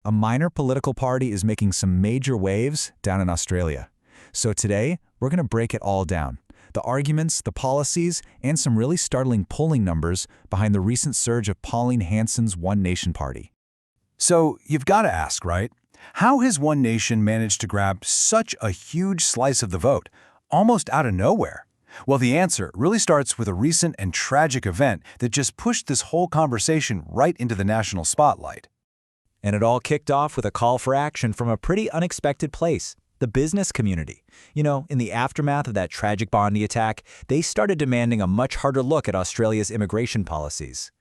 a minor political party is making some major waves down in Australia. So today, we're going to break it all down. The arguments, the policies, and some really startling polling numbers behind the recent surge of Pauline Hanson's One Nation Party. So you've got to ask, right? How has One Nation managed to grab such a huge slice of the vote, almost out of nowhere? Well, the answer really starts with a recent and tragic event that just pushed this whole conversation right into the national spotlight. And it all kicked off with a call for action from a pretty unexpected place, the business community. You know, in the aftermath of that tragic Bondi attack, they started demanding a much harder look at Australia's immigration policies.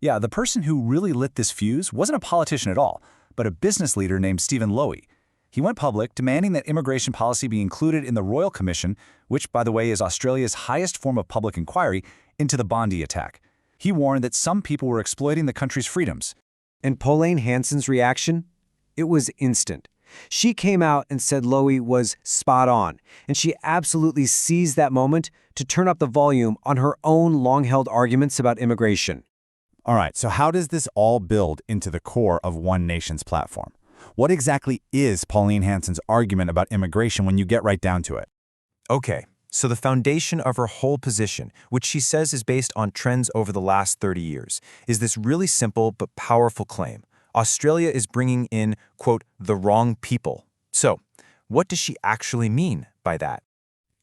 Yeah, the person who really lit this fuse wasn't a politician at all, but a business leader named Steven Lowy. He went public demanding that immigration policy be included in the Royal Commission, which, by the way, is Australia's highest form of public inquiry, into the Bondi attack. He warned that some people were exploiting the country's freedoms. And Pauline Hanson's reaction? It was instant. She came out and said Lowy was spot on, and she absolutely seized that moment to turn up the volume on her own long-held arguments about immigration. All right, so how does this all build into the core of One Nation's platform? What exactly is Pauline Hanson's argument about immigration when you get right down to it? Okay, so the foundation of her whole position, which she says is based on trends over the last 30 years, is this really simple but powerful claim. Australia is bringing in, quote, the wrong people. So, what does she actually mean by that?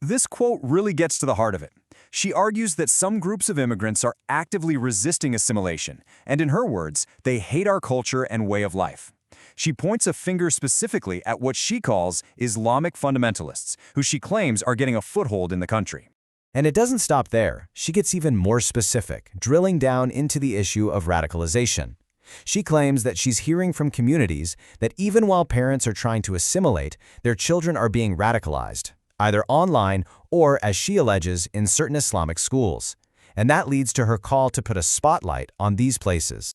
This quote really gets to the heart of it. She argues that some groups of immigrants are actively resisting assimilation, and in her words, they hate our culture and way of life. She points a finger specifically at what she calls Islamic fundamentalists, who she claims are getting a foothold in the country. And it doesn't stop there. She gets even more specific, drilling down into the issue of radicalization. She claims that she's hearing from communities that even while parents are trying to assimilate, their children are being radicalized, either online or, as she alleges, in certain Islamic schools. And that leads to her call to put a spotlight on these places.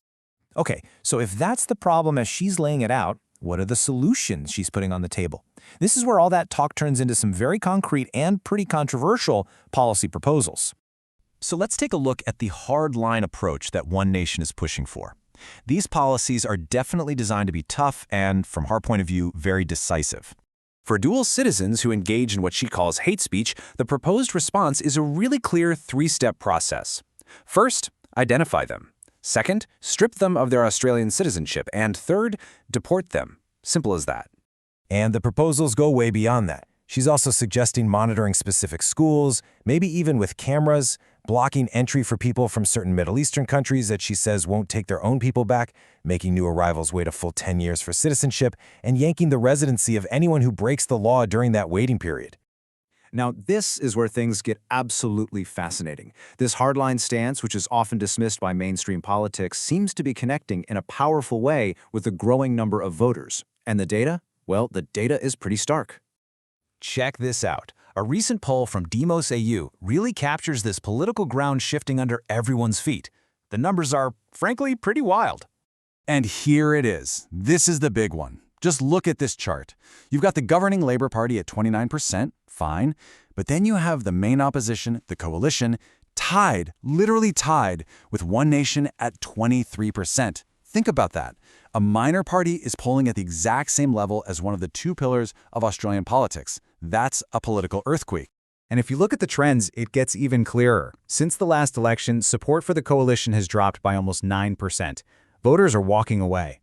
Okay, so if that's the problem as she's laying it out, what are the solutions she's putting on the table? This is where all that talk turns into some very concrete and pretty controversial policy proposals. So let's take a look at the hardline approach that One Nation is pushing for. These policies are definitely designed to be tough and, from her point of view, very decisive. For dual citizens who engage in what she calls hate speech, the proposed response is a really clear three-step process. First, identify them. Second, strip them of their Australian citizenship. And third, deport them. Simple as that. And the proposals go way beyond that. She's also suggesting monitoring specific schools, maybe even with cameras, blocking entry for people from certain Middle Eastern countries that she says won't take their own people back, making new arrivals wait a full 10 years for citizenship, and yanking the residency of anyone who breaks the law during that waiting period. Now, this is where things get absolutely fascinating. This hardline stance, which is often dismissed by mainstream politics, seems to be connecting in a powerful way with a growing number of voters. And the data? Well, the data is pretty stark. Check this out. A recent poll from Demos AU really captures this political ground shifting under everyone's feet. The numbers are, frankly, pretty wild. And here it is. This is the big one. Just look at this chart. You've got the governing Labour Party at 29%, fine. But then you have the main opposition, the coalition, tied, literally tied, with One Nation at 23%. Think about that. A minor party is polling at the exact same level as one of the two pillars of Australian politics. That's a political earthquake. And if you look at the trends, it gets even clearer. Since the last election, support for the coalition has dropped by almost 9%. Voters are walking away.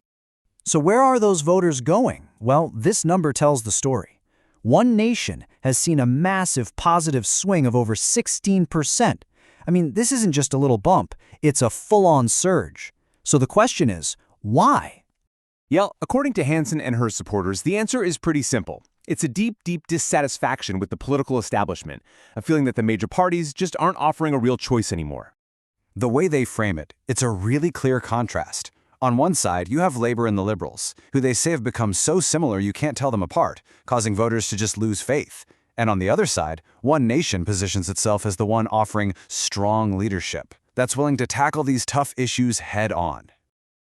So where are those voters going? Well, this number tells the story. One Nation has seen a massive positive swing of over 16%. I mean, this isn't just a little bump, it's a full-on surge. So the question is, why? Yeah, according to Hanson and her supporters, the answer is pretty simple. It's a deep, deep dissatisfaction with the political establishment, a feeling that the major parties just aren't offering a real choice anymore. The way they frame it, it's a really clear contrast. On one side, you have Labour and the Liberals, who they say have become so similar you can't tell them apart, causing voters to just lose faith. And on the other side, One Nation positions itself as the one offering strong leadership that's willing to tackle these tough issues head-on.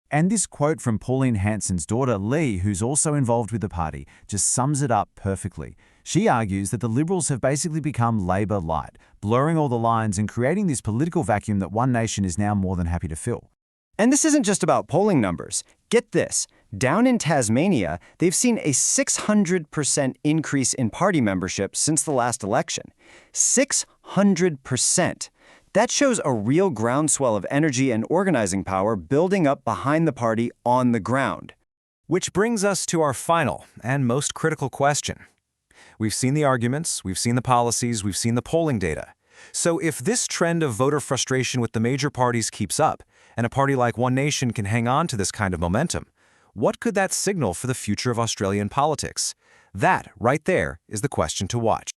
And this quote from Pauline Hanson's daughter, Lee, who's also involved with the party, just sums it up perfectly. She argues that the Liberals have basically become Labour light, blurring all the lines and creating this political vacuum that One Nation is now more than happy to fill. And this isn't just about polling numbers. Get this. Down in Tasmania, they've seen a 600% increase in party membership since the last election. 600%. That shows a real groundswell of energy and organizing power building up behind the party on the ground. Which brings us to our final and most critical question. We've seen the arguments, we've seen the policies, we've seen the polling data. So if this trend of voter frustration with the major parties keeps up, and a party like One Nation can hang on to this kind of momentum, what could that signal for the future of Australian politics? That, right there, is the question to watch.